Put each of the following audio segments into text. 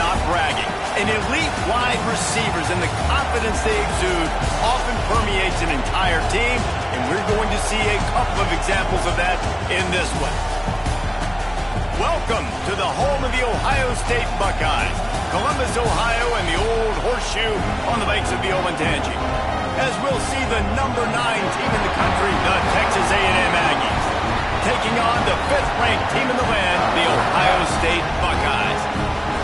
not bragging. An elite wide receivers and the confidence they exude often permeates an entire team, and we're going to see a couple of examples of that in this one. Welcome to the home of the Ohio State Buckeyes, Columbus, Ohio, and the old horseshoe on the banks of the Olentangy. As we'll see the number 9 team in the country, the Texas A&M Aggies, taking on the 5th-ranked team in the land, the Ohio State Buckeyes.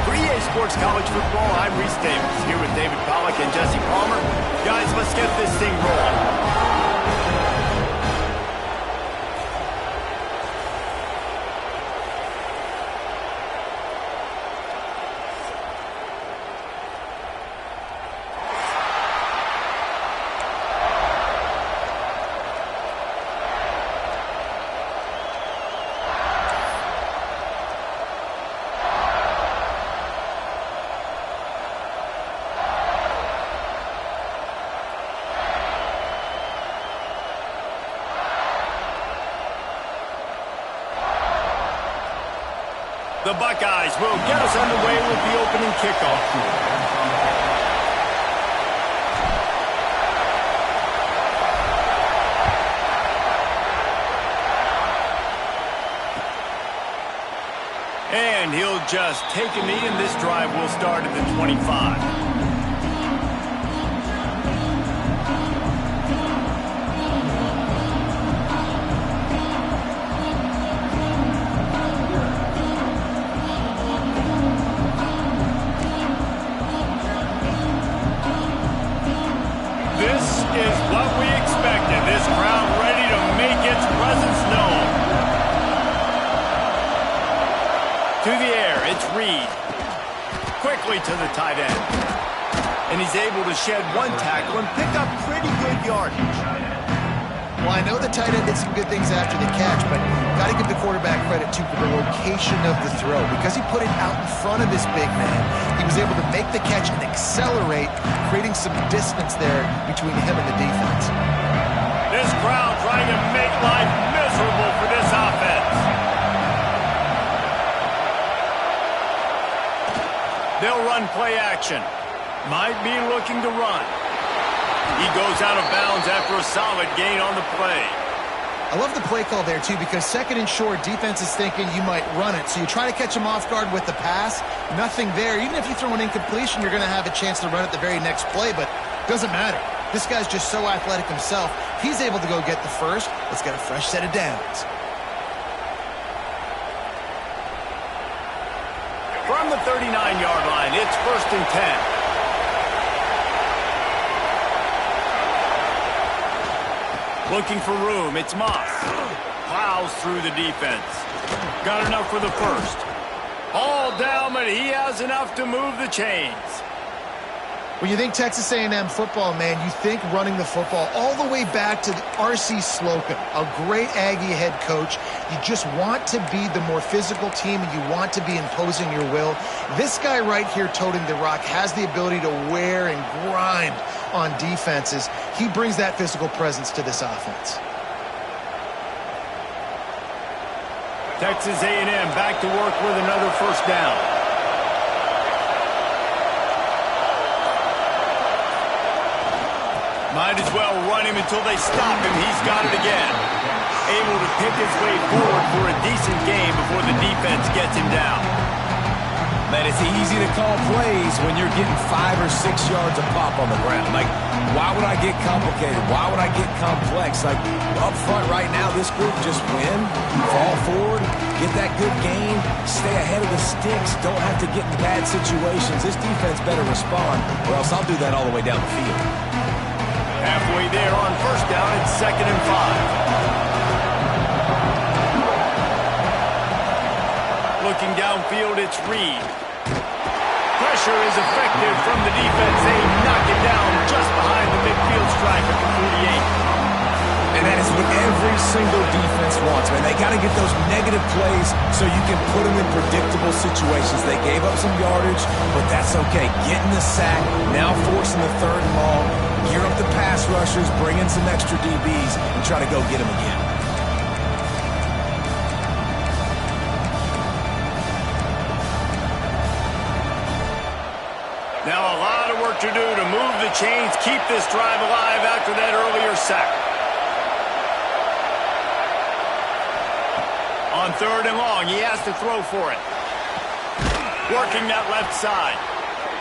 For EA Sports College Football, I'm Reese Davis, here with David Pollack and Jesse Palmer. Guys, let's get this thing rolling. The Buckeyes will get us underway with the opening kickoff. And he'll just take a knee, and this drive will start at the 25. Quickly to the tight end. And he's able to shed one tackle and pick up pretty good yardage. Well, I know the tight end did some good things after the catch, but got to give the quarterback credit, too, for the location of the throw. Because he put it out in front of his big man, he was able to make the catch and accelerate, creating some distance there between him and the defense. This crowd trying to make life miserable for this offense. They'll run play action. Might be looking to run. He goes out of bounds after a solid gain on the play. I love the play call there, too, because second and short, defense is thinking you might run it. So you try to catch him off guard with the pass. Nothing there. Even if you throw an incompletion, you're going to have a chance to run it the very next play, but it doesn't matter. This guy's just so athletic himself. He's able to go get the first. Let's get a fresh set of downs. From the 39-yard line, it's 1st and 10. Looking for room, it's Moss. Plows through the defense. Got enough for the first. All down, but he has enough to move the chains. When you think Texas A&M football, man, you think running the football all the way back to R.C. Slocum, a great Aggie head coach. You just want to be the more physical team, and you want to be imposing your will. This guy right here toting the rock has the ability to wear and grind on defenses. He brings that physical presence to this offense. Texas A&M back to work with another first down. Might as well run him until they stop him. He's got it again. Able to pick his way forward for a decent game before the defense gets him down. Man, it's easy to call plays when you're getting 5 or 6 yards of pop on the ground. Like, why would I get complicated? Why would I get complex? Like, up front right now, this group just win, fall forward, get that good gain, stay ahead of the sticks, don't have to get in bad situations. This defense better respond, or else I'll do that all the way down the field. Halfway there on first down, it's 2nd and 5. Looking downfield, it's Reed. Pressure is effective from the defense. They knock it down just behind the midfield stripe at the 48. And that is what every single defense wants, man. They got to get those negative plays so you can put them in predictable situations. They gave up some yardage, but that's okay. Getting the sack, now forcing the 3rd and long, gear up the pass rushers, bring in some extra DBs, and try to go get them again. Now a lot of work to do to move the chains, keep this drive alive after that earlier sack. On 3rd and long, he has to throw for it. Working that left side.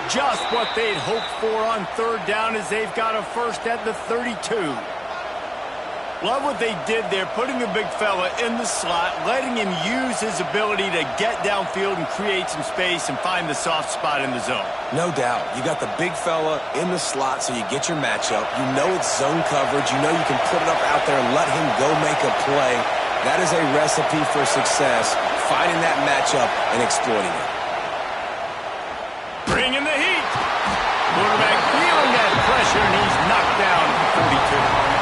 Just what they'd hoped for on 3rd down as they've got a first at the 32. Love what they did there, putting the big fella in the slot, letting him use his ability to get downfield and create some space and find the soft spot in the zone. No doubt. You got the big fella in the slot, so you get your matchup. You know it's zone coverage. You know you can put it up out there and let him go make a play. That is a recipe for success, finding that matchup and exploiting it. Bringing the heat. Quarterback feeling that pressure, and he's knocked down at the 42.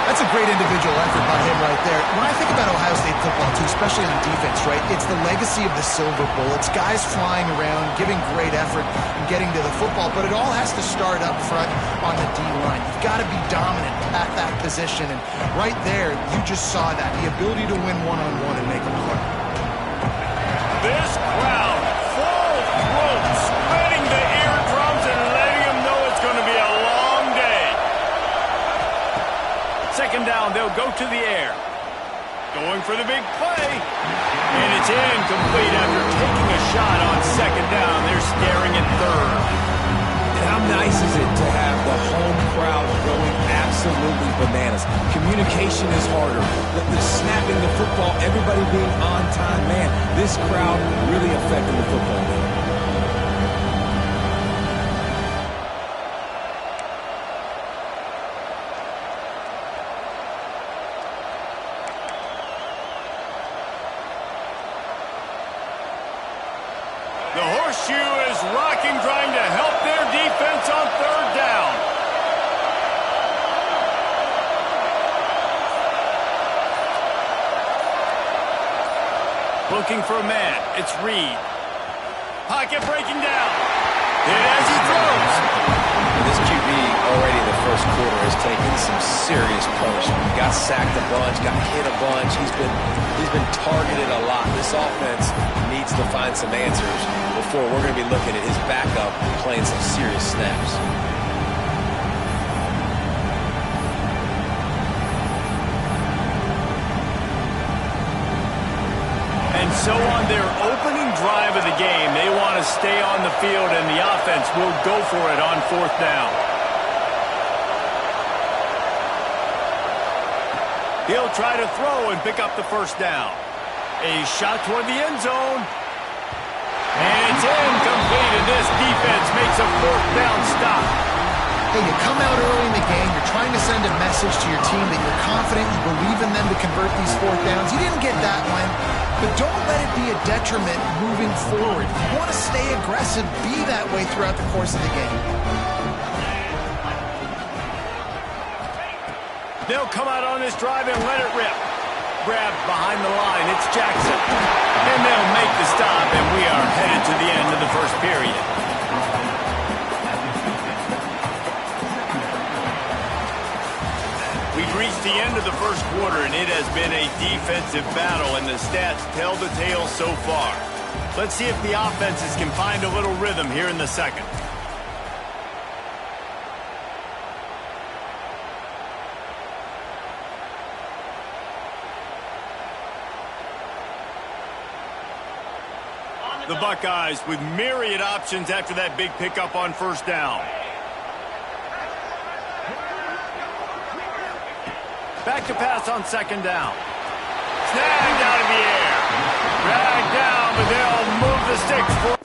That's a great individual effort by him right there. When I think about Ohio State football, too, especially on defense, right, it's the legacy of the Silver Bowl. It's guys flying around, giving great effort, and getting to the football, but it all has to start up front on the D-line. You've got to be dominant at that position, and right there, you just saw that, the ability to win one-on-one and make a play. This crowd, full throat, spreading the eardrums and letting them know it's going to be a long day. 2nd down, they'll go to the air. Going for the big play. And it's incomplete after taking a shot on 2nd down. They're staring at 3rd. And how nice is it to have the home crowd going absolutely bananas? Communication is harder. The snapping the football, everybody being on time. Man, this crowd really affecting the football game. The horseshoe is rocking, trying to help their defense on 3rd down. Looking for a man. It's Reed. Pocket breaking down. Hit as he throws. And this QB already in the 1st quarter has taken some serious punishment. Got sacked a bunch, got hit a bunch. He's been targeted a lot. This offense needs to find some answers before we're going to be looking at his backup playing some serious snaps. And so on their opening drive of the game, they want to stay on the field, and the offense will go for it on 4th down. He'll try to throw and pick up the 1st down. A shot toward the end zone. And it's incomplete, and this defense makes a 4th down stop. Hey, you come out early in the game, you're trying to send a message to your team that you're confident, you believe in them to convert these 4th downs. You didn't get that one, but don't let it be a detriment moving forward. You want to stay aggressive, be that way throughout the course of the game. They'll come out on this drive and let it rip. Grabbed behind the line, it's Jackson. And they'll make the stop, and we are headed to the end of the 1st period. We've reached the end of the 1st quarter, and it has been a defensive battle, and the stats tell the tale so far. Let's see if the offenses can find a little rhythm here in the 2nd. The Buckeyes with myriad options after that big pickup on 1st down. Back to pass on 2nd down. Snagged out of the air. Dragged down, but they'll move the sticks for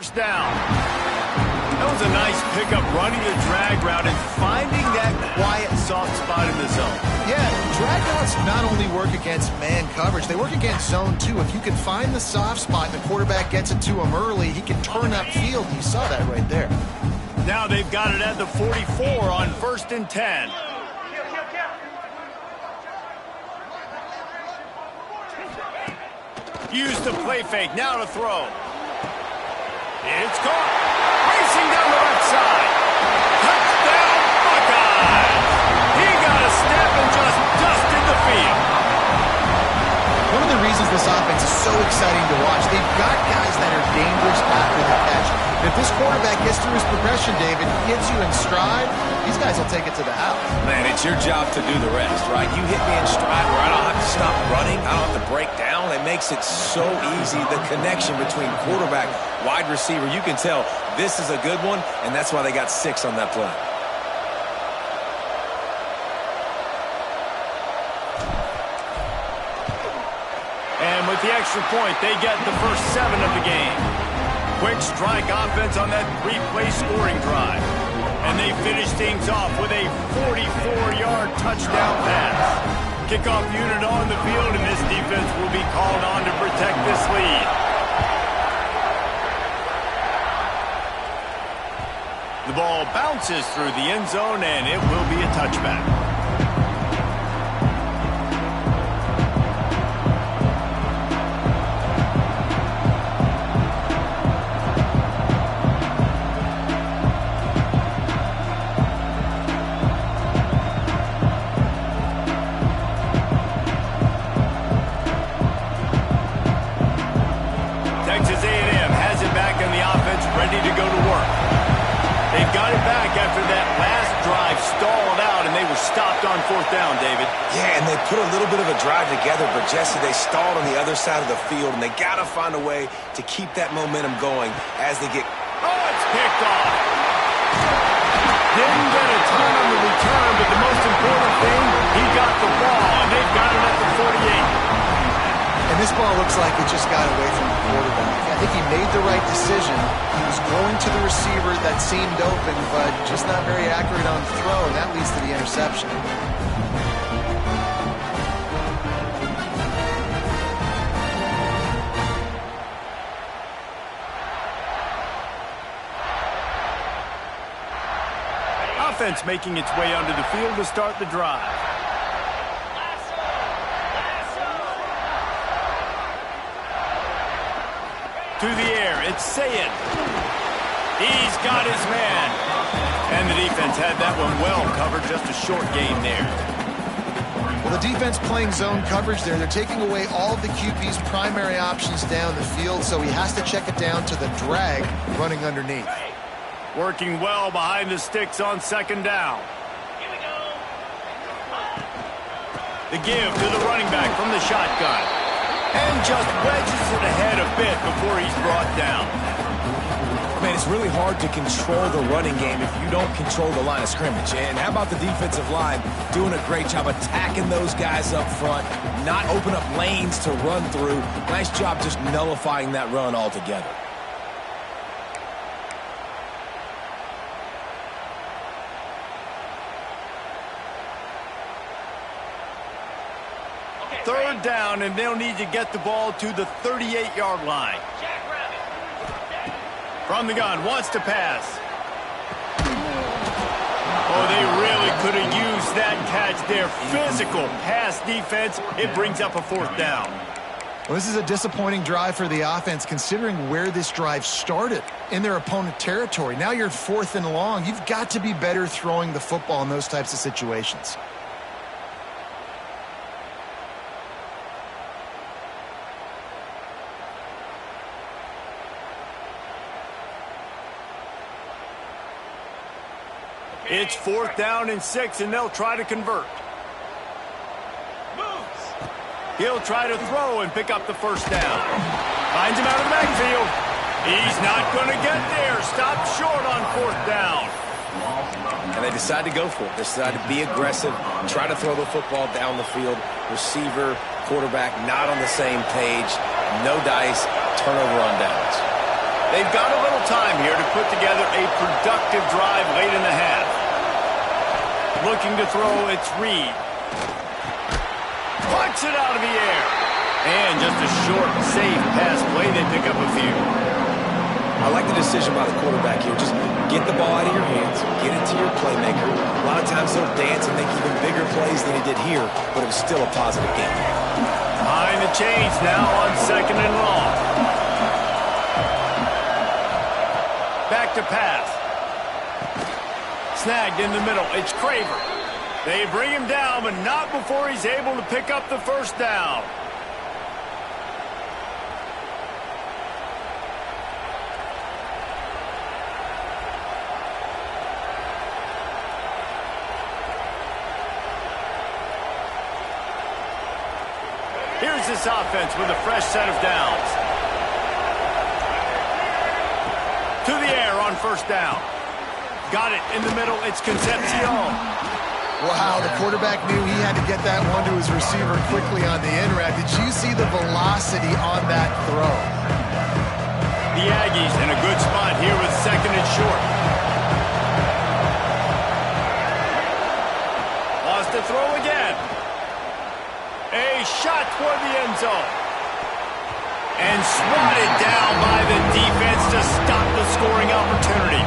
first down. That was a nice pickup, running the drag route and finding that quiet, soft spot in the zone. Yeah, drag routes not only work against man coverage, they work against zone too. If you can find the soft spot and the quarterback gets it to him early, he can turn upfield. You saw that right there. Now they've got it at the 44 on 1st and 10. Used the play fake, now to throw. It's caught. Racing down the left side. Touchdown, Buckeyes! He got a step and just dusted the field. One of the reasons this offense is so exciting to watch, they've got guys that are dangerous after the catch. If this quarterback gets through his progression, David, gets you in stride, these guys will take it to the house. Man, it's your job to do the rest, right? You hit me in stride where I don't have to stop running. I don't have to break down. It makes it so easy. The connection between quarterback, wide receiver, you can tell this is a good one, and that's why they got 6 on that play. And with the extra point, they get the first 7 of the game. Quick strike offense on that 3-play scoring drive. And they finish things off with a 44-yard touchdown pass. Kickoff unit on the field, and this defense will be called on to protect this lead. The ball bounces through the end zone, and it will be a touchback. Texas A&M has it back in the offense, ready to go to work. They've got it back after that last drive stalled out, and they were stopped on 4th down, David. Yeah, and they put a little bit of a drive together, but Jesse, they stalled on the other side of the field, and they got to find a way to keep that momentum going as they get... Oh, it's picked off. Didn't get a ton on the return, but the most important thing, he got the ball, and they've got it at the 48. And this ball looks like it just got away from the quarterback. I think he made the right decision. He was going to the receiver that seemed open, but just not very accurate on the throw, and that leads to the interception. Offense making its way onto the field to start the drive. To the air, it's Sayed. He's got his man. And the defense had that one well covered, just a short gain there. Well, the defense playing zone coverage there. They're taking away all of the QB's primary options down the field, so he has to check it down to the drag running underneath. Working well behind the sticks on 2nd down. The give to the running back from the shotgun. And just wedges it ahead a bit before he's brought down. Man, it's really hard to control the running game if you don't control the line of scrimmage. And how about the defensive line doing a great job attacking those guys up front, not open up lanes to run through. Nice job just nullifying that run altogether. Third down, and they'll need to get the ball to the 38-yard line. From the gun, wants to pass. Oh, they really could have used that catch there. Physical pass defense. It brings up a 4th down. Well, this is a disappointing drive for the offense, considering where this drive started, in their opponent territory. Now you're 4th and long. You've got to be better throwing the football in those types of situations. It's 4th down and 6, and they'll try to convert. He'll try to throw and pick up the first down. Finds him out of the backfield. He's not going to get there. Stopped short on 4th down. And they decide to go for it. They decide to be aggressive, try to throw the football down the field. Receiver, quarterback, not on the same page. No dice, turnover on downs. They've got a little time here to put together a productive drive late in the half. Looking to throw, it's Reed. Punch it out of the air. And just a short, safe pass play. They pick up a few. I like the decision by the quarterback here. Just get the ball out of your hands, get it to your playmaker. A lot of times they'll dance and make even bigger plays than he did here, but it was still a positive game. Behind the chains now on 2nd and long. Back to pass. Snagged in the middle. It's Craver. They bring him down, but not before he's able to pick up the first down. Here's this offense with a fresh set of downs. To the air on first down. Got it in the middle. It's Concepcion. Wow, the quarterback knew he had to get that one to his receiver quickly on the in route. Did you see the velocity on that throw? The Aggies in a good spot here with 2nd and short. Lost the throw again. A shot toward the end zone. And swatted down by the defense to stop the scoring opportunity.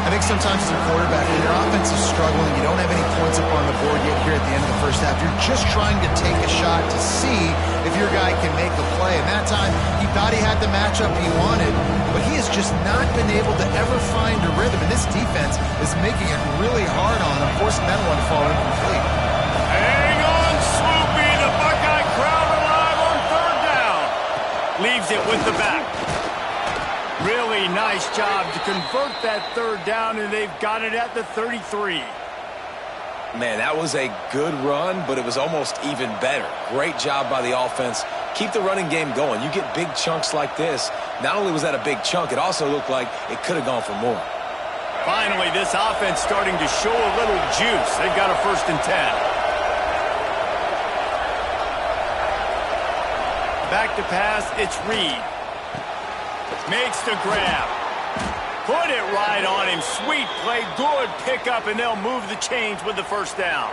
I think sometimes as a quarterback, when your offense is struggling, you don't have any points up on the board yet here at the end of the first half. You're just trying to take a shot to see if your guy can make a play. And that time, he thought he had the matchup he wanted, but he has just not been able to ever find a rhythm. And this defense is making it really hard on him, forcing that one to fall incomplete. Hang on, Swoopy. The Buckeye crowd alive on 3rd down. Leaves it with the back. Really nice job to convert that 3rd down, and they've got it at the 33. Man, that was a good run, but it was almost even better. Great job by the offense. Keep the running game going. You get big chunks like this. Not only was that a big chunk, it also looked like it could have gone for more. Finally, this offense starting to show a little juice. They've got a 1st and 10. Back to pass, it's Reed. Makes the grab. Put it right on him. Sweet play, good pickup, and they'll move the chains with the 1st down.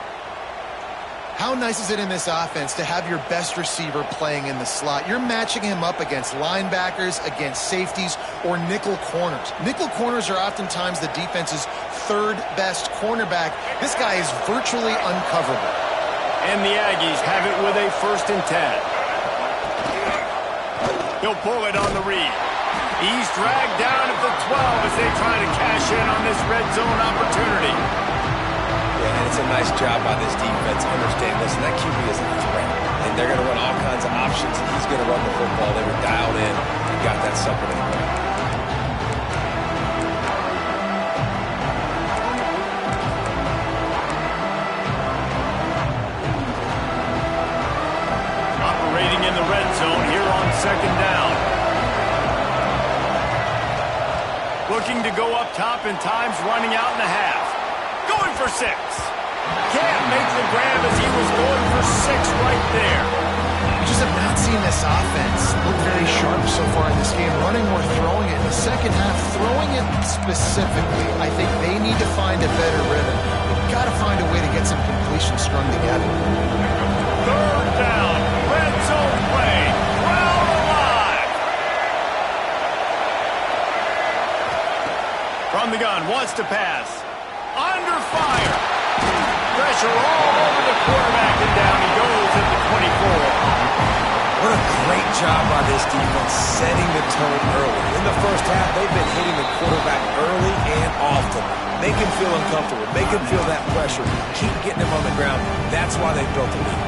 How nice is it in this offense to have your best receiver playing in the slot? You're matching him up against linebackers, against safeties, or nickel corners. Nickel corners are oftentimes the defense's 3rd best cornerback. This guy is virtually uncoverable. And the Aggies have it with a 1st and 10. He'll pull it on the read. He's dragged down at the 12 as they try to cash in on this red zone opportunity. Yeah, and it's a nice job by this defense. Understand, listen, that QB is a threat. And they're going to run all kinds of options. He's going to run the football. They were dialed in and got that sucker in the way. Operating in the red zone here on 2nd down. Looking to go up top, and time's running out in the half. Going for 6. Can't make the grab as he was going for 6 right there. We just have not seen this offense look very sharp so far in this game. Running or throwing it in the second half, throwing it specifically. I think they need to find a better rhythm. They've got to find a way to get some completion strung together. 3rd down. Red zone play. Crowd alive. From the gun, wants to pass. Under fire. Pressure all over the quarterback, and down he goes at the 24. What a great job by this defense setting the tone early. In the first half, they've been hitting the quarterback early and often. Make him feel uncomfortable. Make him feel that pressure. Keep getting him on the ground. That's why they built the lead.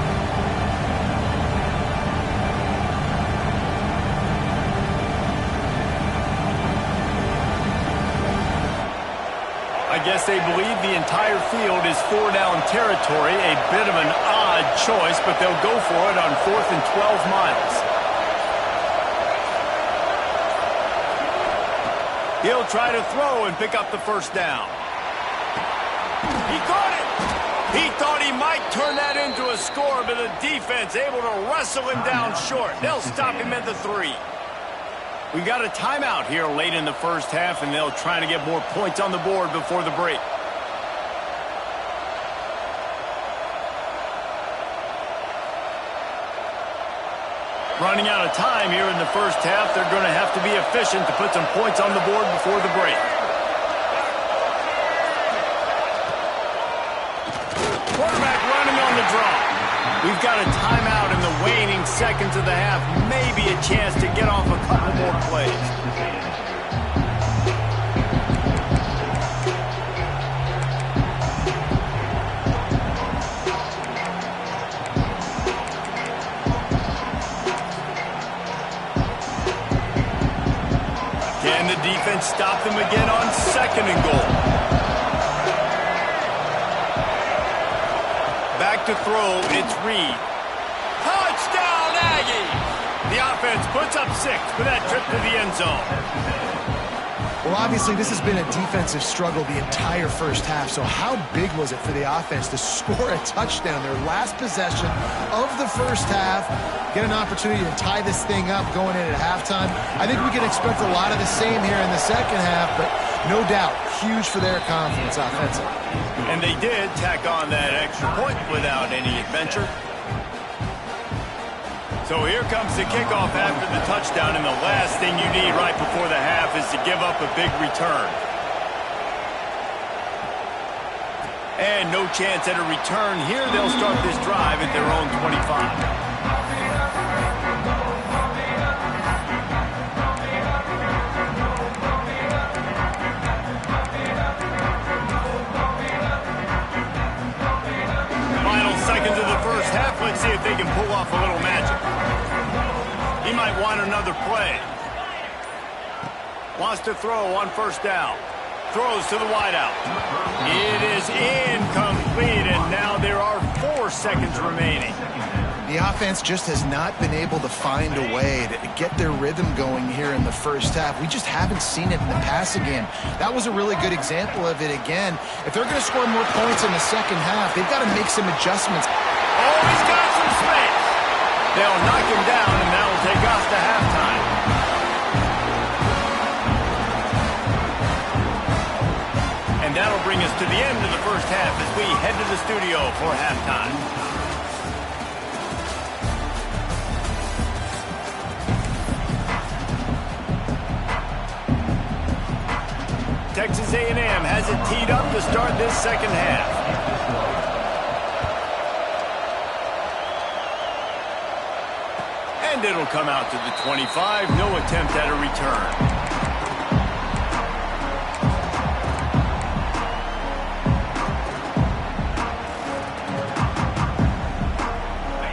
I guess they believe the entire field is 4-down territory. A bit of an odd choice, but they'll go for it on 4th and 12 miles. He'll try to throw and pick up the 1st down. He caught it. He thought he might turn that into a score, but the defense able to wrestle him down short. They'll stop him at the 3. We got a timeout here late in the first half, and they'll try to get more points on the board before the break. Running out of time here in the first half. They're going to have to be efficient to put some points on the board before the break. Quarterback running on the draw. We've got a timeout in the waning seconds of the half. Maybe a chance to get off a couple more plays. Can the defense stop them again on 2nd and goal? Back to throw, it's Reed. Touchdown, Aggies! The offense puts up 6 for that trip to the end zone. Well, obviously, this has been a defensive struggle the entire first half, so how big was it for the offense to score a touchdown, their last possession of the first half, get an opportunity to tie this thing up going in at halftime? I think we can expect a lot of the same here in the second half, but no doubt, huge for their confidence offensively. And they did tack on that extra point without any adventure. So here comes the kickoff after the touchdown, and the last thing you need right before the half is to give up a big return. And no chance at a return here. They'll start this drive at their own 25. Seconds of the first half. Let's see if they can pull off a little magic. He might want another play. Wants to throw on 1st down. Throws to the wideout. It is incomplete, and now there are 4 seconds remaining. The offense just has not been able to find a way to get their rhythm going here in the first half. We just haven't seen it in the passing game. That was a really good example of it again. If they're going to score more points in the second half, they've got to make some adjustments. Oh, he's got some space. They'll knock him down, and that will take us to halftime. And that'll bring us to the end of the first half as we head to the studio for halftime. Texas A&M has it teed up to start this second half. And it'll come out to the 25. No attempt at a return.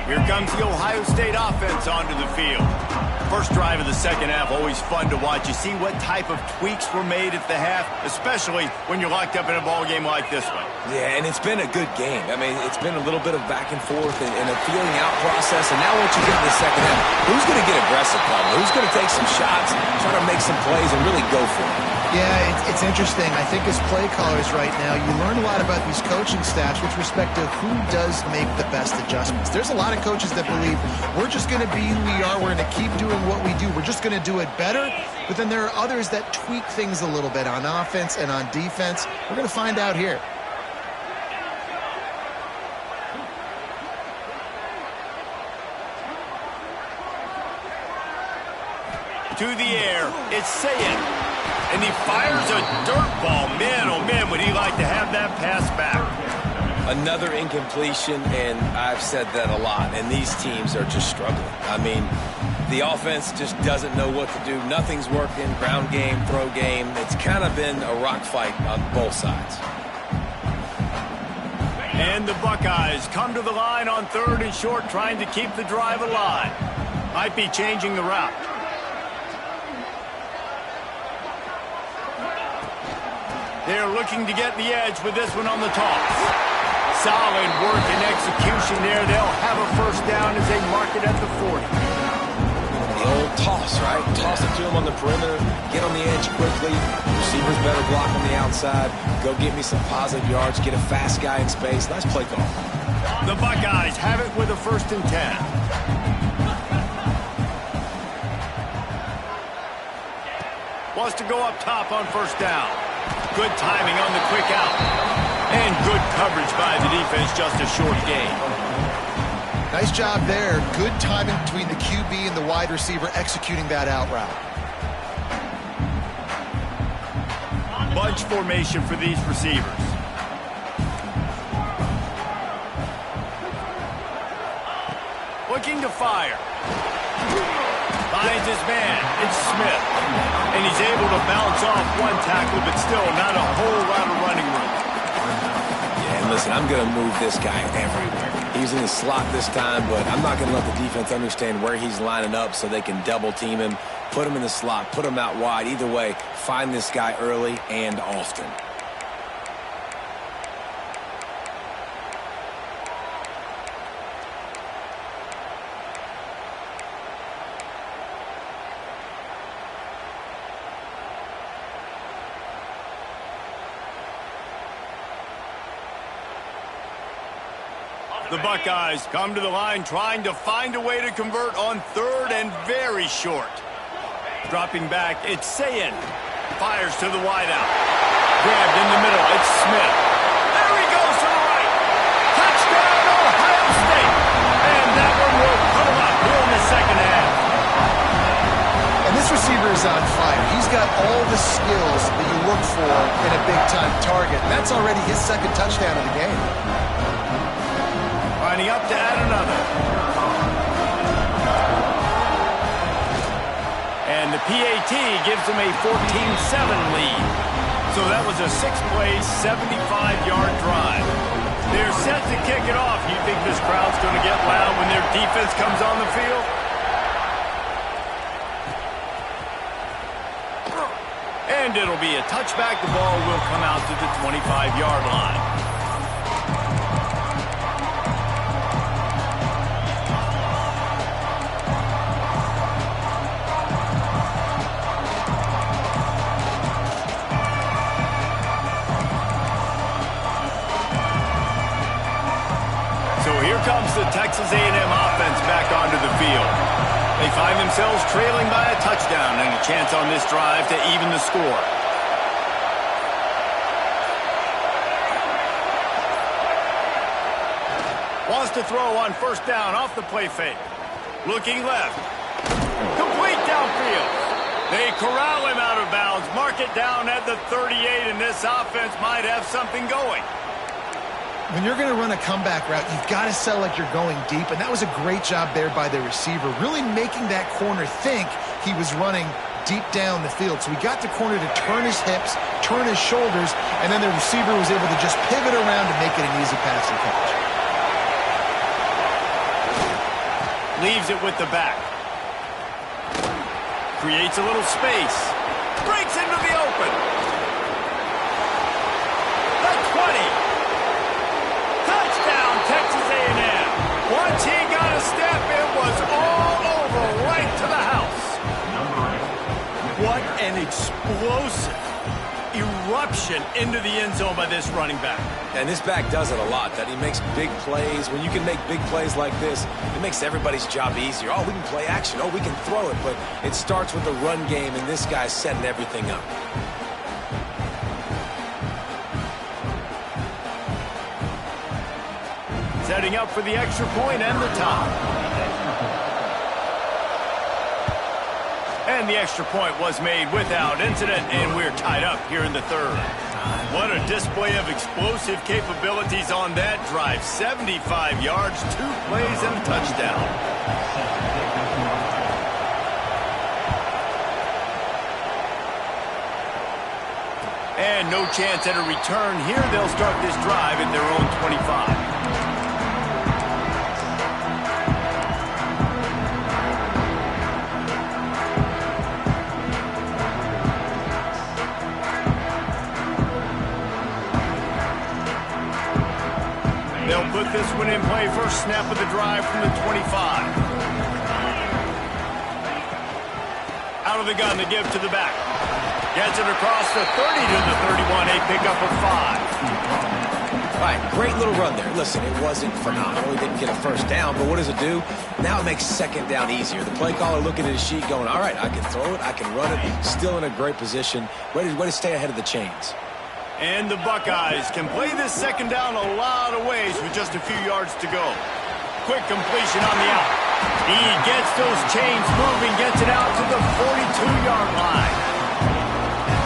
Here comes the Ohio State offense onto the field. First drive of the second half, always fun to watch. You see what type of tweaks were made at the half, especially when you're locked up in a ball game like this one. Yeah, and it's been a good game. I mean, it's been a little bit of back and forth and a feeling out process. And now once you get in the second half, who's going to get aggressive, Colin? Who's going to take some shots, try to make some plays, and really go for it? Yeah, it's interesting. I think as play callers right now, you learn a lot about these coaching staffs with respect to who does make the best adjustments. There's a lot of coaches that believe we're just going to be who we are. We're going to keep doing what we do. We're just going to do it better. But then there are others that tweak things a little bit on offense and on defense. We're going to find out here. To the air, it's Sayed. And he fires a dirt ball. Man, oh man, would he like to have that pass back. Another incompletion, and I've said that a lot, and these teams are just struggling. I mean, the offense just doesn't know what to do. Nothing's working, ground game, throw game. It's kind of been a rock fight on both sides. And the Buckeyes come to the line on 3rd and short, trying to keep the drive alive. Might be changing the route. They're looking to get the edge with this one on the toss. Solid work and execution there. They'll have a first down as they mark it at the 40. The old toss, right? Toss it to him on the perimeter, get on the edge quickly. Receivers better block on the outside. Go get me some positive yards, get a fast guy in space. Nice play call. The Buckeyes have it with a 1st and 10. wants to go up top on first down. Good timing on the quick out. And good coverage by the defense, just a short gain. Nice job there. Good timing between the QB and the wide receiver executing that out route. Bunch formation for these receivers. Looking to fire. Finds his man. It's Smith. And he's able to bounce off one tackle, but still not a whole lot of running room. Yeah, and listen, I'm going to move this guy everywhere. He's in the slot this time, but I'm not going to let the defense understand where he's lining up so they can double team him, put him in the slot, put him out wide. Either way, find this guy early and often. The Buckeyes come to the line trying to find a way to convert on third and very short. Dropping back, it's Sayin. Fires to the wideout. Grabbed in the middle, it's Smith. There he goes to the right. Touchdown, Ohio State. And that one will put him up here in the second half. And this receiver is on fire. He's got all the skills that you look for in a big-time target. That's already his second touchdown of the game. Lining up to add another. And the PAT gives them a 14-7 lead. So that was a 6-play, 75-yard drive. They're set to kick it off. You think this crowd's going to get loud when their defense comes on the field? And it'll be a touchback. The ball will come out to the 25-yard line. Comes the Texas A&M offense back onto the field. They find themselves trailing by a touchdown and a chance on this drive to even the score. Wants to throw on first down off the play fake. Looking left. Complete downfield. They corral him out of bounds. Mark it down at the 38, and this offense might have something going. When you're going to run a comeback route, you've got to sell like you're going deep, and that was a great job there by the receiver, really making that corner think he was running deep down the field. So he got the corner to turn his hips, turn his shoulders, and then the receiver was able to just pivot around and make it an easy pass to catch. Leaves it with the back. Creates a little space. Breaks into the open. The 20. Texas A&M. Once he got a step, it was all over right to the house. What an explosive eruption into the end zone by this running back. And this back does it a lot, that he makes big plays. When you can make big plays like this, it makes everybody's job easier. Oh, we can play action. Oh, we can throw it. But it starts with the run game, and this guy's setting everything up. Setting up for the extra point and the top. And the extra point was made without incident, and we're tied up here in the third. What a display of explosive capabilities on that drive. 75 yards, 2 plays, and a touchdown. And no chance at a return here. They'll start this drive at their own 25. They'll put this one in play. First snap of the drive from the 25. Out of the gun to give to the back. Gets it across the 30 to the 31. A pickup of 5. All right, great little run there. Listen, it wasn't phenomenal. He didn't get a first down, but what does it do? Now it makes second down easier. The play caller looking at his sheet going, all right, I can throw it, I can run it, still in a great position, ready to stay ahead of the chains. And the Buckeyes can play this second down a lot of ways with just a few yards to go. Quick completion on the out. He gets those chains moving, gets it out to the 42-yard line.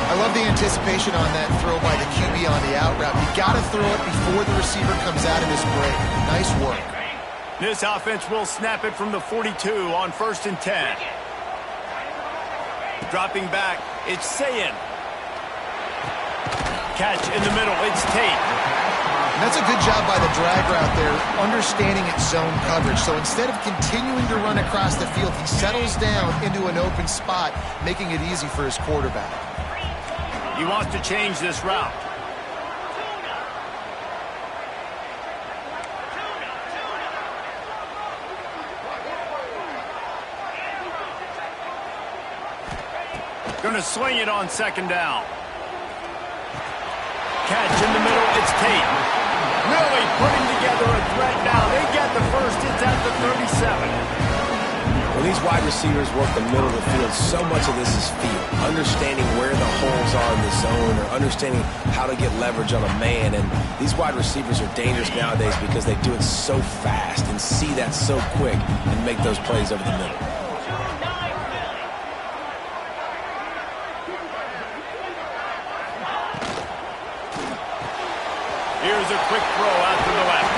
I love the anticipation on that throw by the QB on the out route. You got to throw it before the receiver comes out of his break. Nice work. This offense will snap it from the 42 on 1st and 10. Dropping back, it's Sayin. Catch in the middle, it's Tate. And that's a good job by the drag route there, understanding its zone coverage. So instead of continuing to run across the field, he settles down into an open spot, making it easy for his quarterback. He wants to change this route. Going to swing it on second down. Catch in the middle, it's Tate. Really putting together a threat now. They get the first, it's at the 37. When these wide receivers work the middle of the field, so much of this is feel. Understanding where the holes are in the zone or understanding how to get leverage on a man. And these wide receivers are dangerous nowadays because they do it so fast and see that so quick and make those plays over the middle. Here's a quick throw out to the left.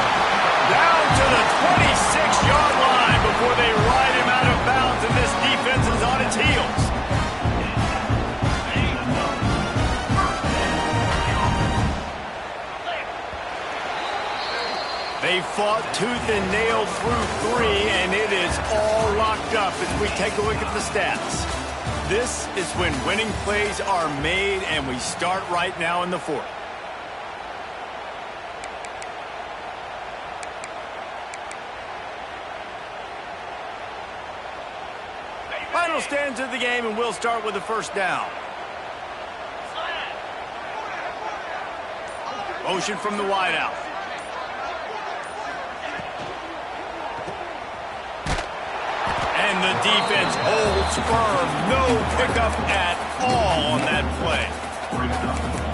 Down to the 26-yard line before they ride him out of bounds, and this defense is on its heels. They fought tooth and nail through 3, and it is all locked up as we take a look at the stats. This is when winning plays are made, and we start right now in the 4th. Final stands of the game, and we'll start with the first down. Motion from the wideout. And the defense holds firm. No pickup at all on that play.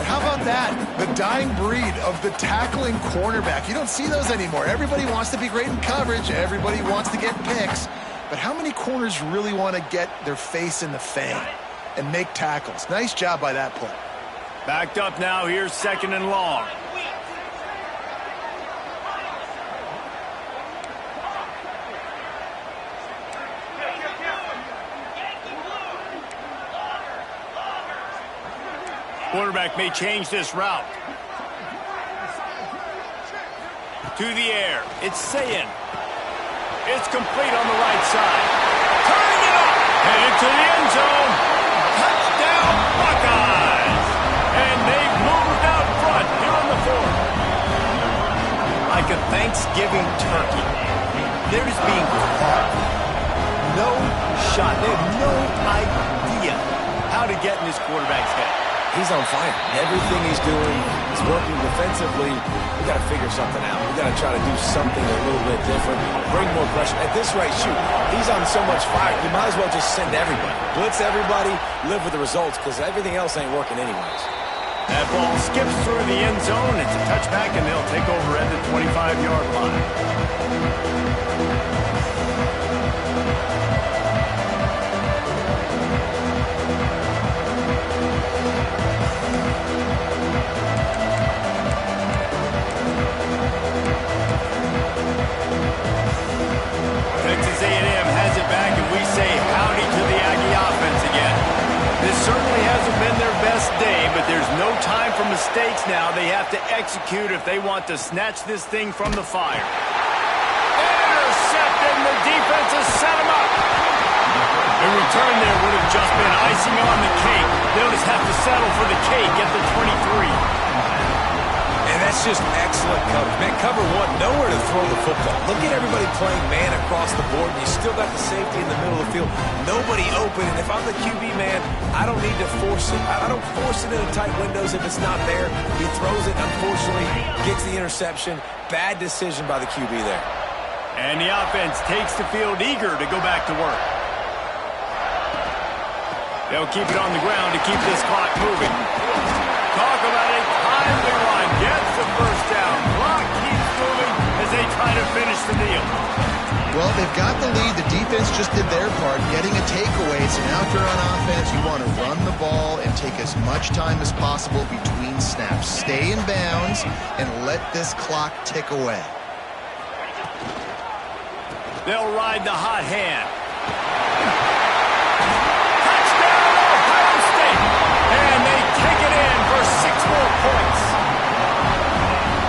How about that? The dying breed of the tackling cornerback. You don't see those anymore. Everybody wants to be great in coverage. Everybody wants to get picks. But how many corners really want to get their face in the fang and make tackles? Nice job by that play. Backed up now. Here's 2nd and long. Quarterback may change this route. To the air. It's Sayin. It's complete on the right side. Turning it up. Headed to the end zone. Touchdown, Buckeyes. And they've moved out front here on the 4th. Like a Thanksgiving turkey. They're just being carved. No shot. They have no idea how to get in this quarterback's head. He's on fire. Everything he's doing is working defensively. We got to figure something out. We got to try to do something a little bit different. Bring more pressure. At this rate, shoot, he's on so much fire. You might as well just send everybody. Blitz everybody, live with the results, because everything else ain't working anyways. That ball skips through the end zone. It's a touchback, and they'll take over at the 25-yard line. Texas A&M has it back, and we say howdy to the Aggie offense again. This certainly hasn't been their best day, but there's no time for mistakes now. They have to execute if they want to snatch this thing from the fire. Intercepted, and the defense has set him up. The return there would have just been icing on the cake. They'll just have to settle for the cake at the 23. And That's just excellent coverage. Man, cover one, nowhere to throw the football. Look at everybody playing man across the board, and you still got the safety in the middle of the field. Nobody open, and if I'm the QB, man, I don't need to force it. I don't force it into tight windows if it's not there. He throws it, unfortunately, gets the interception. Bad decision by the QB there. And the offense takes the field eager to go back to work. They'll keep it on the ground to keep this clock moving. Talk about a timely run. Gets the first down. Clock keeps moving as they try to finish the deal. Well, they've got the lead. The defense just did their part, getting a takeaway. So now if you're on offense, you want to run the ball and take as much time as possible between snaps. Stay in bounds and let this clock tick away. They'll ride the hot hand. And they take it in for 6 more points.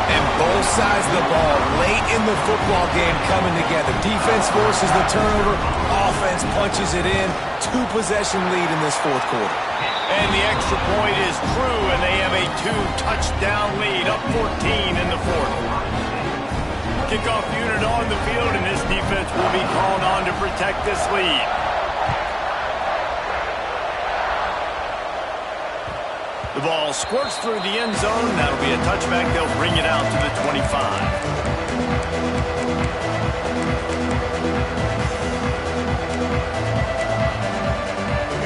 And both sides of the ball late in the football game coming together. Defense forces the turnover. Offense punches it in. 2-possession lead in this fourth quarter. And the extra point is true, and they have a 2-touchdown lead, up 14 in the fourth. Kickoff unit on the field, and this defense will be called on to protect this lead. The ball squirts through the end zone. That'll be a touchback. They'll bring it out to the 25.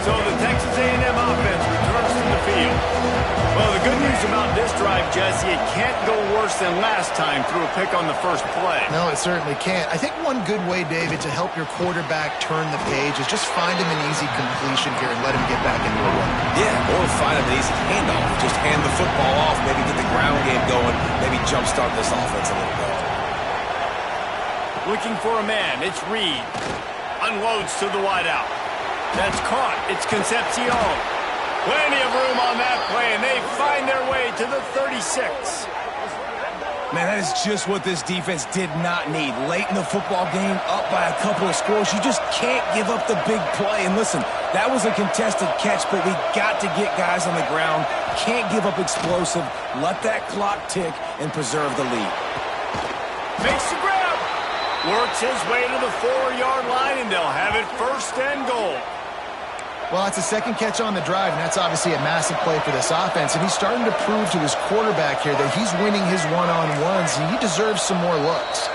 So the Texas A&M offense returns to the field. Well, the good news about this drive, Jesse, it can't go worse than last time through a pick on the first play. No, it certainly can't. I think one good way, David, to help your quarterback turn the page is just find him an easy completion here and let him get back into a run. Yeah, or find him an easy handoff. Just hand the football off, maybe get the ground game going, maybe jumpstart this offense a little bit. Looking for a man. It's Reed. Unloads to the wideout. That's caught. It's Concepcion. Plenty of room on that play, and they find their way to the 36. Man, that is just what this defense did not need. Late in the football game, up by a couple of scores, you just can't give up the big play. And listen, that was a contested catch, but we got to get guys on the ground. Can't give up explosive. Let that clock tick and preserve the lead. Makes the grab. Works his way to the 4-yard line, and they'll have it 1st and goal. Well, it's a second catch on the drive, and that's obviously a massive play for this offense. And he's starting to prove to his quarterback here that he's winning his one-on-ones, and he deserves some more looks.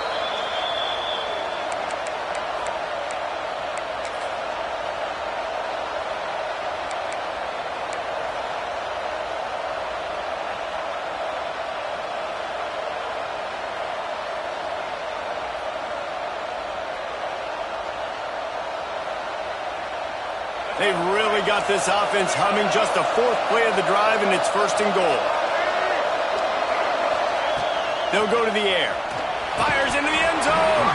They've really got this offense humming. Just a 4th play of the drive, and it's 1st and goal. They'll go to the air. Fires into the end zone.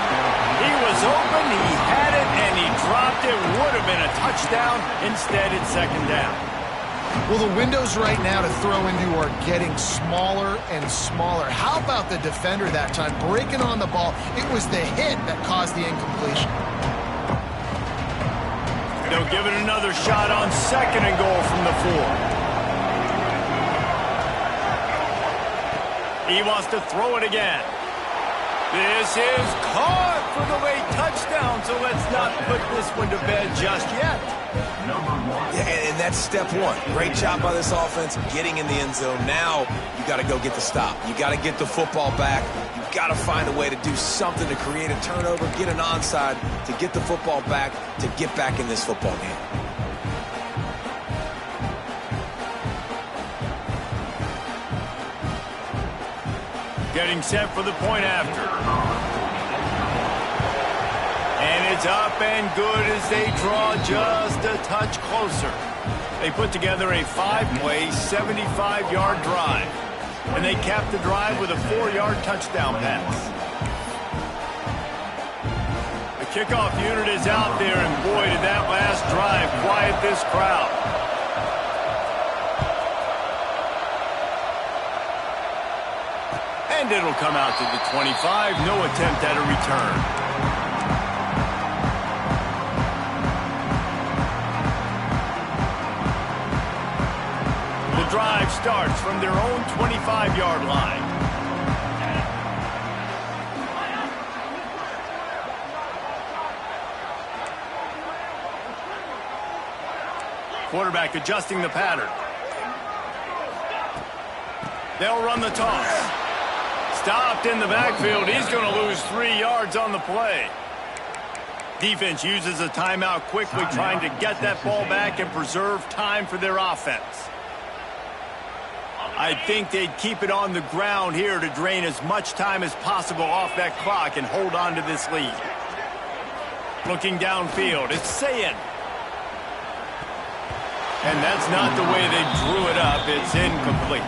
He was open, he had it, and he dropped it. Would have been a touchdown. Instead, it's 2nd down. Well, the windows right now to throw into are getting smaller and smaller. How about the defender that time breaking on the ball? It was the hit that caused the incompletion. They'll give it another shot on 2nd and goal from the 4. He wants to throw it again. This is caught for the late touchdown, so let's not put this one to bed just yet. Yeah, and that's step one. Great job by this offense getting in the end zone. Now you got to go get the stop. You got to get the football back. You got to find a way to do something to create a turnover, get an onside, to get the football back, to get back in this football game. Getting set for the point after. And it's up and good as they draw just a touch closer. They put together a 5-play, 75-yard drive. And they cap the drive with a 4-yard touchdown pass. The kickoff unit is out there, and boy, did that last drive quiet this crowd. And it'll come out to the 25. No attempt at a return. The drive starts from their own 25-yard line. Quarterback adjusting the pattern. They'll run the toss. Stopped in the backfield. He's going to lose 3 yards on the play. Defense uses a timeout quickly, trying to get that ball back and preserve time for their offense. I think they'd keep it on the ground here to drain as much time as possible off that clock and hold on to this lead. Looking downfield, it's Sayin. And that's not the way they drew it up. It's incomplete.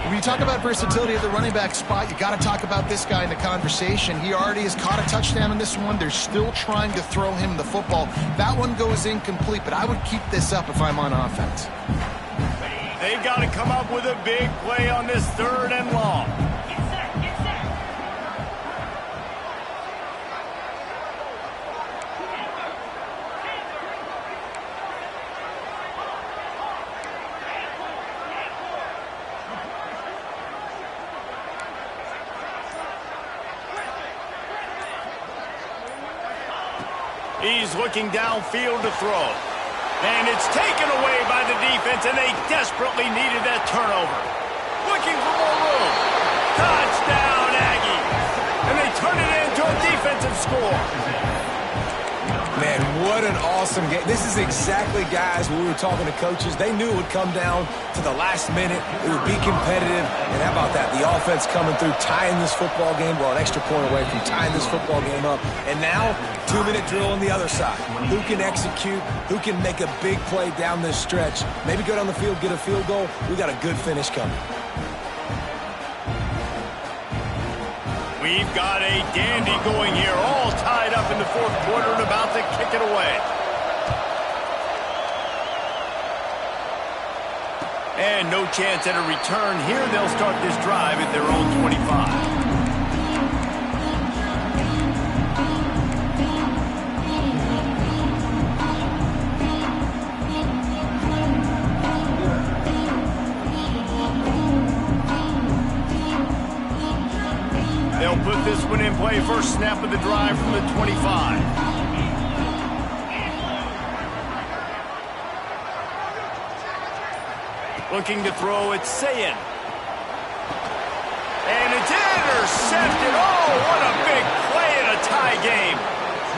When you talk about versatility at the running back spot, you got to talk about this guy in the conversation. He already has caught a touchdown in this one. They're still trying to throw him the football. That one goes incomplete, but I would keep this up if I'm on offense. They got to come up with a big play on this 3rd and long. He's looking downfield to throw. And it's taken away by the defense, and they desperately needed that turnover. Looking for more room. Touchdown, Aggies. And they turn it into a defensive score. Man, what an awesome game. This is exactly, guys, when we were talking to coaches, they knew it would come down to the last minute. It would be competitive. And how about that? The offense coming through, tying this football game. Well, an extra point away from tying this football game up. And now, 2-minute drill on the other side. Who can execute? Who can make a big play down this stretch? Maybe go down the field, get a field goal. We got a good finish coming. We've got a dandy going here, all tied up in the 4th quarter and about to kick it away. And no chance at a return here. They'll start this drive at their own 25. They'll put this one in play. First snap of the drive from the 25. Looking to throw, it's Sayin. And it's intercepted. Oh, what a big play in a tie game.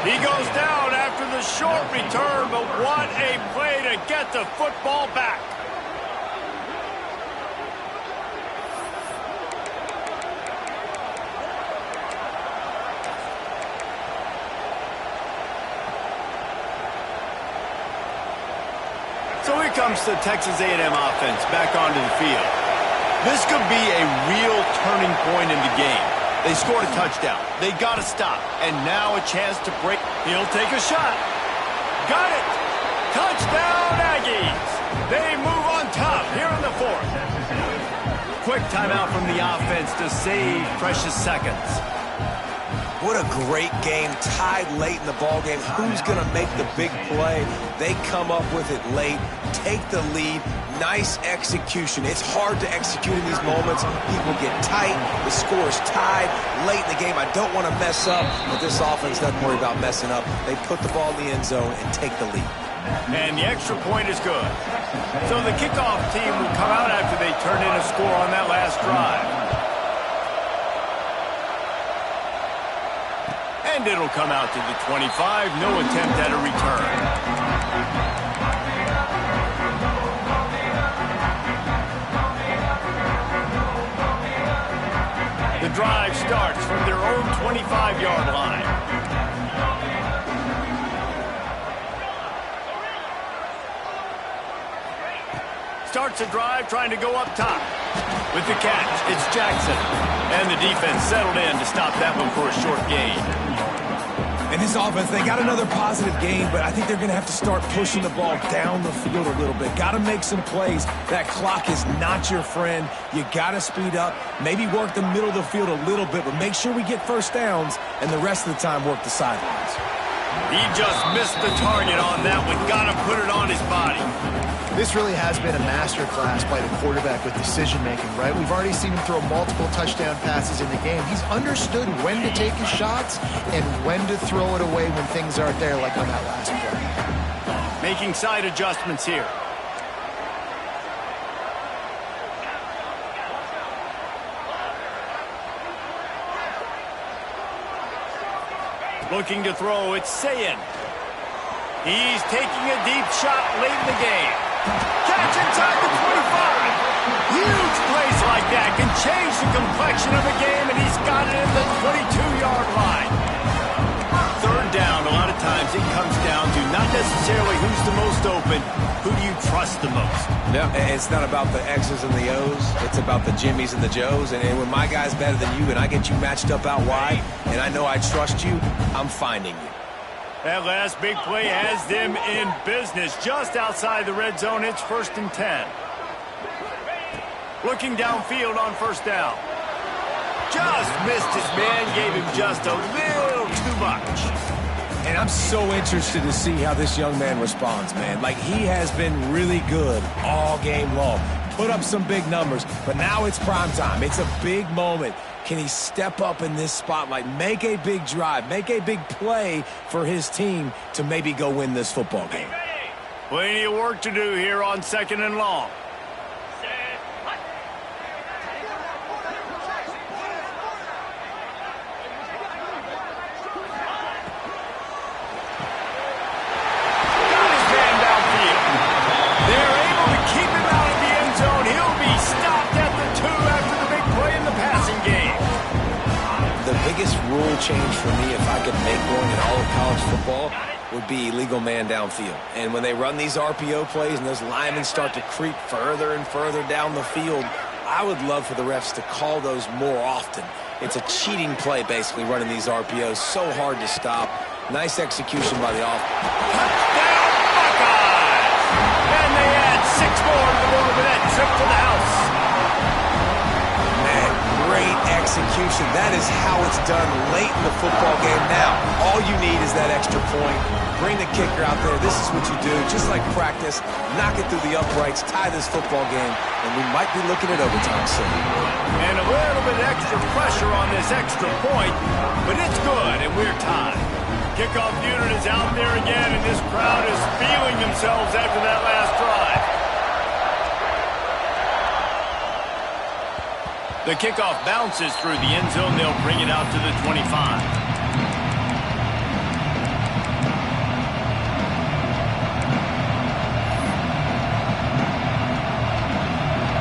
He goes down after the short return, but what a play to get the football back. So here comes the Texas A&M offense back onto the field. This could be a real turning point in the game. They scored a touchdown. They got to stop. And now a chance to break. He'll take a shot. Got it. Touchdown, Aggies. They move on top here in the 4th. Quick timeout from the offense to save precious seconds. What a great game, tied late in the ball game. Who's going to make the big play? They come up with it late, take the lead. Nice execution. It's hard to execute in these moments. People get tight. The score is tied late in the game. I don't want to mess up, but this offense doesn't worry about messing up. They put the ball in the end zone and take the lead. And the extra point is good. So the kickoff team will come out after they turn in a score on that last drive. And it'll come out to the 25. No attempt at a return. The drive starts from their own 25-yard line. Starts a drive trying to go up top. With the catch, it's Jackson. And the defense settled in to stop that one for a short gain. And this offense, they got another positive gain, but I think they're going to have to start pushing the ball down the field a little bit. Got to make some plays. That clock is not your friend. You got to speed up, maybe work the middle of the field a little bit, but make sure we get first downs, and the rest of the time work the sidelines. He just missed the target on that one. Got to put it on his body. This really has been a masterclass by the quarterback with decision-making, right? We've already seen him throw multiple touchdown passes in the game. He's understood when to take his shots and when to throw it away when things aren't there, like on that last play. Making side adjustments here. Looking to throw, it's Sayin. He's taking a deep shot late in the game. Catch inside the 25. Huge plays like that can change the complexion of a game, and he's got it at the 22-yard line. Third down, a lot of times it comes down to not necessarily who's the most open, who do you trust the most? Yeah, it's not about the X's and the O's. It's about the Jimmys and the Joes. And when my guy's better than you and I get you matched up out wide, and I know I trust you, I'm finding you. That last big play has them in business. Just outside the red zone, it's 1st and 10. Looking downfield on first down. Just missed his man, gave him just a little too much. And I'm so interested to see how this young man responds, man. Like, he has been really good all game long. Put up some big numbers, but now it's prime time. It's a big moment. Can he step up in this spotlight, make a big drive, make a big play for his team to maybe go win this football game? Plenty of work to do here on 2nd and long. Rule change for me, if I could make one in all of college football, would be illegal man downfield. And when they run these RPO plays and those linemen start to creep further and further down the field, I would love for the refs to call those more often. It's a cheating play, basically, running these RPOs. So hard to stop. Nice execution by the offense. Touchdown, Buckeyes! And they add 6 more to the board with that trip to the house. Great execution. That is how it's done late in the football game. Now, all you need is that extra point. Bring the kicker out there. This is what you do. Just like practice, knock it through the uprights, tie this football game, and we might be looking at overtime soon. And a little bit extra pressure on this extra point, but it's good, and we're tied. Kickoff unit is out there again, and this crowd is feeling themselves after that last drive. The kickoff bounces through the end zone. They'll bring it out to the 25.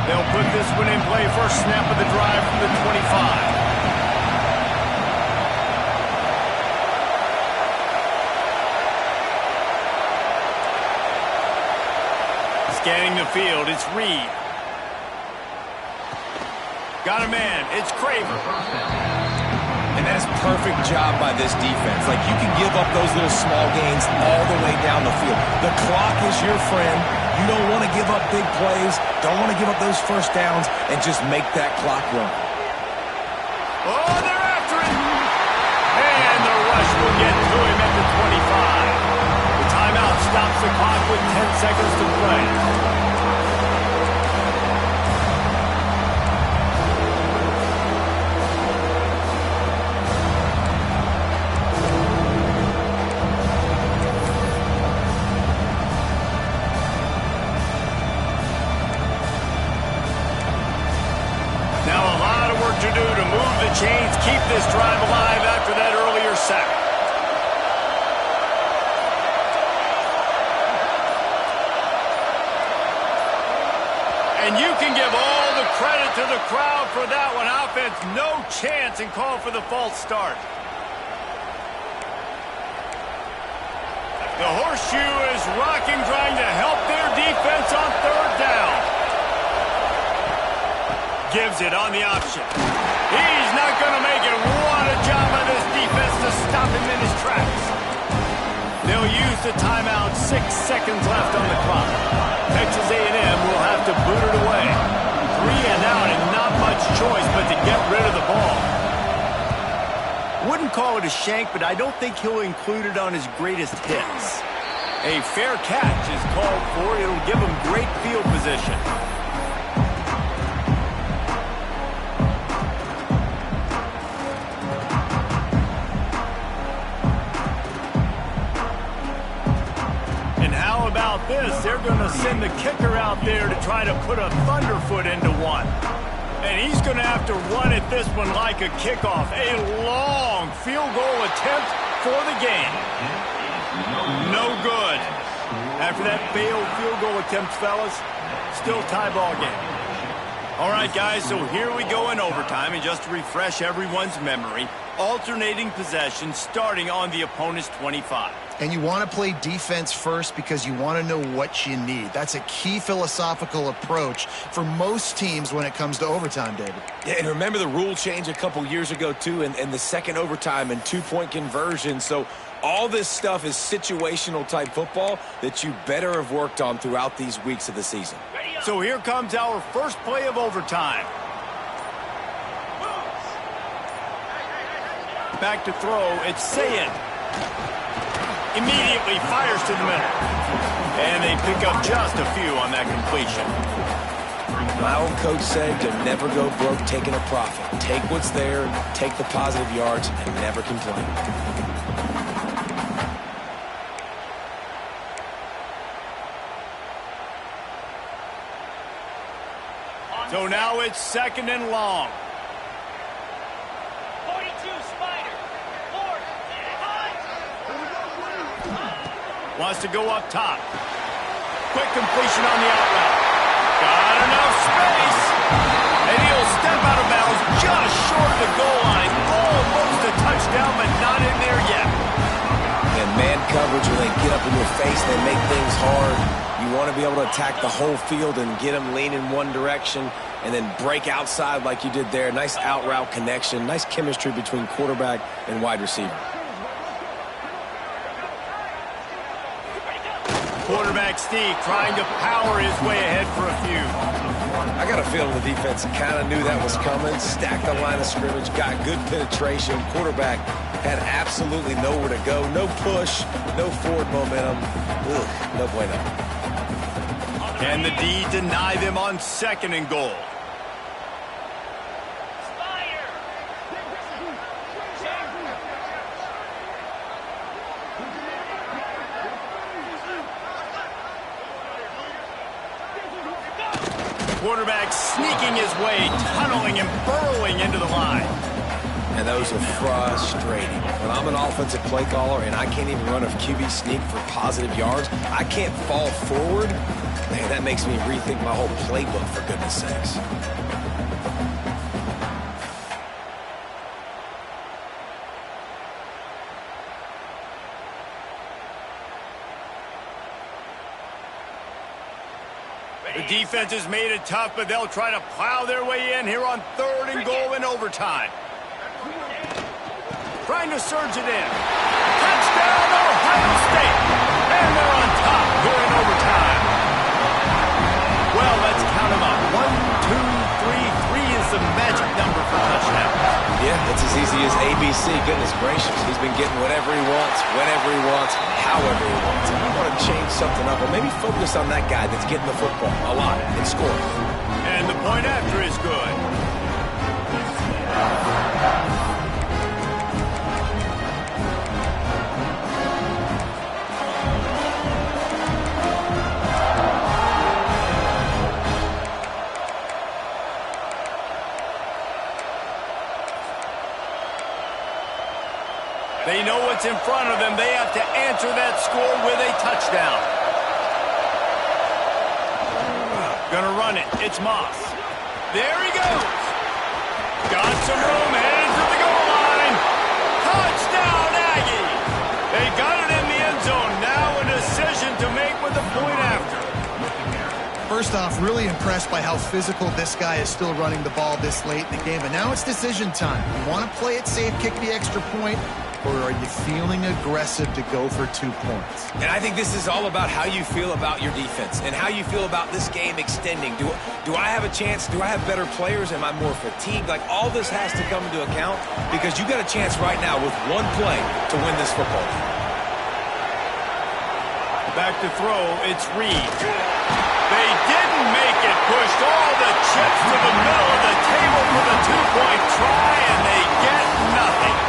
They'll put this one in play. First snap of the drive from the 25. Scanning the field, it's Reed. Got a man. It's Craver. And that's perfect job by this defense. Like, you can give up those little small gains all the way down the field. The clock is your friend. You don't want to give up big plays. Don't want to give up those first downs and just make that clock run. Oh, they're after it. And the rush will get to him at the 25. The timeout stops the clock with 10 seconds to play. To do to move the chains, keep this drive alive after that earlier sack. And you can give all the credit to the crowd for that one. Offense, no chance, and call for the false start. The horseshoe is rocking, trying to help their defense on 3rd down. Gives it on the option. He's not going to make it. What a job by this defense to stop him in his tracks. They'll use the timeout. 6 seconds left on the clock. Texas A&M will have to boot it away. 3 and out and not much choice but to get rid of the ball. Wouldn't call it a shank, but I don't think he'll include it on his greatest hits. A fair catch is called for. It'll give him great field position. how about this? They're going to send the kicker out there to try to put a thunderfoot into one. And he's going to have to run at this one like a kickoff. A long field goal attempt for the game. No good. After that failed field goal attempt, fellas, still tie ball game. All right, guys, so here we go in overtime. And just to refresh everyone's memory, alternating possession starting on the opponent's 25. And you want to play defense first because you want to know what you need. That's a key philosophical approach for most teams when it comes to overtime, David. Yeah, and remember the rule change a couple years ago, too, and the second overtime and two-point conversion. So all this stuff is situational type football that you better have worked on throughout these weeks of the season. So here comes our first play of overtime. Back to throw, it's Sayin. Immediately fires to the middle. And they pick up just a few on that completion. My old coach said to never go broke taking a profit. Take what's there, take the positive yards, and never complain. So now it's second and long. 42, Spider. 4. Wants to go up top. Quick completion on the out route. Got enough space. And he'll step out of bounds just short of the goal line. Almost a touchdown, but not in there yet. And man coverage, when they get up in your face, they make things hard. You want to be able to attack the whole field and get them lean in one direction and then break outside like you did there. Nice out route connection, nice chemistry between quarterback and wide receiver. Quarterback Steve trying to power his way ahead for a few. I got a feeling the defense kind of knew that was coming. Stacked the line of scrimmage, got good penetration. Quarterback had absolutely nowhere to go. No push, no forward momentum. Ugh, no bueno. Can the D deny them on second and goal? Quarterback sneaking his way, tunneling and burrowing into the line. And those are frustrating. When I'm an offensive play caller and I can't even run a QB sneak for positive yards, I can't fall forward. Man, that makes me rethink my whole playbook, for goodness sakes. The defense has made it tough, but they'll try to plow their way in here on third and goal in overtime. Trying to surge it in. Touchdown, Ohio State! And they're on top here in overtime. Well, let's count them up. 1, 2, 3. 3 is the magic number for touchdowns. Yeah, it's as easy as ABC. Goodness gracious. He's been getting whatever he wants, whenever he wants, however he wants. And I want to change something up, or maybe focus on that guy that's getting the football a lot and scoring. And the point after is good. They know what's in front of them. They have to answer that score with a touchdown. Gonna run it. It's Moss. There he goes. Got some room, headed to the goal line. Touchdown, Aggie. They got it in the end zone. Now a decision to make with the point after. First off, really impressed by how physical this guy is still running the ball this late in the game. And now it's decision time. You want to play it safe, kick the extra point, or are you feeling aggressive to go for 2 points? And I think this is all about how you feel about your defense and how you feel about this game extending. Do I have a chance? Do I have better players? Am I more fatigued? Like, all this has to come into account because you got a chance right now with one play to win this football game. Back to throw, it's Reed. They didn't make it. Pushed all the chips to the middle of the table for the 2-point try, and they get nothing.